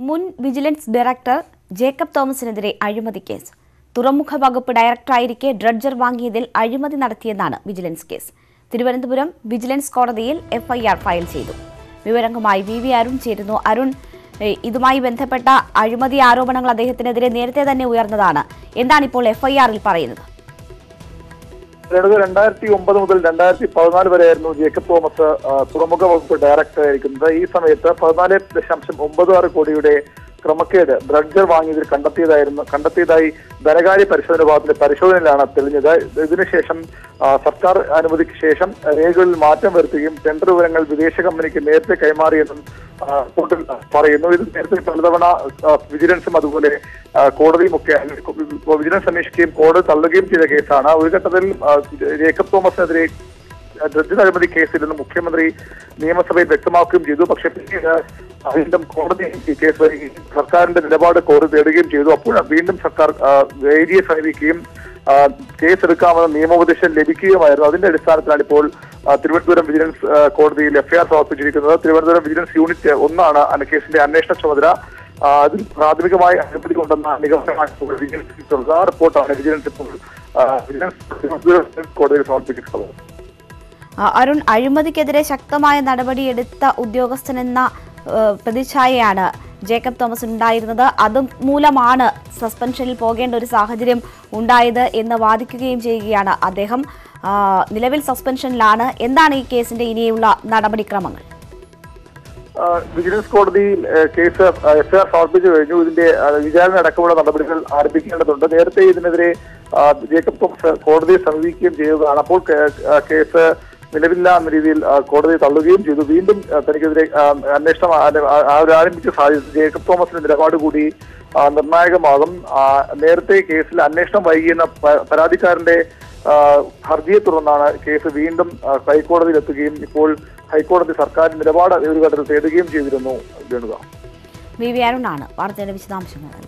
മുൻ vigilance director Jacob തോമസിനെതിരെ അഴിമതി case. തുറമുഖ വകുപ്പ് ഡയറക്ടറായിരിക്കെ ഡ്രഡ്ജർ വാങ്ങിയതിൽ അഴിമതി നടത്തിയെന്നാണ് വിജിലൻസ് കേസ്. തിരുവനന്തപുരം വിജിലൻസ് കോടതിയിൽ എഫ്ഐആർ ഫയൽ ചെയ്തു. വിവരങ്ങളുമായി വി അരുൺ ചേരുന്നു. അരുൺ, ഇതുമായി ബന്ധപ്പെട്ട അഴിമതി ആരോപണങ്ങൾ അദ്ദേഹത്തിനെതിരെ നേരത്തെ തന്നെ ഉയർന്നതാണ്. എന്താണ് ഇപ്പോൾ എഫ്ഐആറിൽ പറയുന്നത്? 2009 മുതൽ 2014 വരെയായിരുന്നു ജേക്കബ് തോമസ് തുറമുഖ വകുപ്പ് ഡയറക്ടർ ആയിരിക്കുന്നത്. ഈ സമയത്ത് 14.96 കോടിയുടെ ക്രമക്കേട് ഡ്രഡ്ജർ വാങ്ങിയതിൽ കണ്ടെത്തിയതായി ധനകാര്യ പരിശോധന വിഭാഗത്തിന്റെ പരിശോധനയിലാണ് തെളിഞ്ഞത്. ഇതിനുശേഷം സർക്കാർ അനുമതിക്ക് ശേഷം രേഖകളിൽ മാറ്റം വരുത്തുകയും ടെൻഡർ വിവരങ്ങൾ വിദേശ കമ്പനിക്ക് നേരത്തെ കൈമാറിയെന്നും റിപ്പോർട്ടിൽ പറയുന്നു. ഇത് നേരത്തെ പലതവണ വിജിലൻസും അതുപോലെ കോടതിയുമൊക്കെ വിജിലൻസ് അന്വേഷിക്കുകയും കോടതി തള്ളുകയും ചെയ്ത കേസാണ്. ഒരു ഘട്ടത്തിൽ ജേക്കബ് തോമസിനെതിരെ ഡ്രഡ്ജർ അഴിമതി കേസിൽ നിന്ന് മുഖ്യമന്ത്രി നിയമസഭയിൽ വ്യക്തമാക്കുകയും ചെയ്തു. പക്ഷേ പിന്നീട് വീണ്ടും കോടതി ഈ കേസ് വരികയും സർക്കാരിന്റെ നിലപാട് കോടതി തേടുകയും ചെയ്തു. അപ്പോൾ വീണ്ടും സർക്കാർ എഡിയെ സമീപിക്കുകയും കേസെടുക്കാമെന്ന നിയമോപദേശം ലഭിക്കുകയുമായിരുന്നു. അതിന്റെ അടിസ്ഥാനത്തിലാണ് ഇപ്പോൾ തിരുവനന്തപുരം വിജിലൻസ് കോടതിയിൽ എഫ്ഐആർ സമർപ്പിച്ചിരിക്കുന്നത്. തിരുവനന്തപുരം വിജിലൻസ് യൂണിറ്റ് 1 കേസിന്റെ അന്വേഷണ ചുമതല. അതിൽ പ്രാഥമികമായി അഴിമതി കൊണ്ടെന്ന നിഗമനമാണ് വിജിലൻസ് റിപ്പോർട്ടാണ് വിജിലൻസ് ഇപ്പോൾ കോടതിയിൽ സമർപ്പിച്ചിട്ടുള്ളത്. അരുൺ, അഴിമതിക്കെതിരെ ശക്തമായ നടപടിയെടുത്ത ഉദ്യോഗസ്ഥനെന്ന പ്രതിച്ഛായയാണ് ജേക്കബ് തോമസ് ഉണ്ടായിരുന്നത്. അതുമൂലമാണ് സസ്പെൻഷനിൽ പോകേണ്ട ഒരു സാഹചര്യം ഉണ്ടായത് എന്ന് വാദിക്കുകയും ചെയ്യുകയാണ് അദ്ദേഹം. നിലവിൽ സസ്പെൻഷനിലാണ്. എന്താണ് ഈ കേസിന്റെ ഇനിയുള്ള നടപടിക്രമങ്ങൾ? വിജിലൻസ് കോടതിയിൽ കേസ് എഫ്ഐആർ സമർപ്പിച്ചു കഴിഞ്ഞു. ഇതിന്റെ വിചാരണ അടക്കമുള്ള നടപടികൾ ആരംഭിക്കേണ്ടതുണ്ട്. നേരത്തെ ഇതിനെതിരെ ജേക്കബ് തോമസ് കോടതിയെ സമീപിക്കുകയും ചെയ്തതാണ്. അപ്പോൾ കേസ് നിലവില്ല എന്ന രീതിയിൽ കോടതി തള്ളുകയും ചെയ്തു. വീണ്ടും തനിക്കെതിരെ അന്വേഷണം ആരംഭിച്ച സാഹചര്യത്തിൽ ജേക്കബ് തോമസിന്റെ നിലപാട് കൂടി നിർണായകമാകും. നേരത്തെ കേസിൽ അന്വേഷണം വൈകിയെന്ന പരാതിക്കാരന്റെ ഹർജിയെ തുടർന്നാണ് കേസ് വീണ്ടും ഹൈക്കോടതിയിലെത്തുകയും ഇപ്പോൾ ഹൈക്കോടതി സർക്കാരിന്റെ നിലപാട് ഒരു ഘട്ടത്തിൽ തേടുകയും ചെയ്തിരുന്നു. വി അരുണാണ് വാർത്തയുടെ വിശദാംശങ്ങൾ.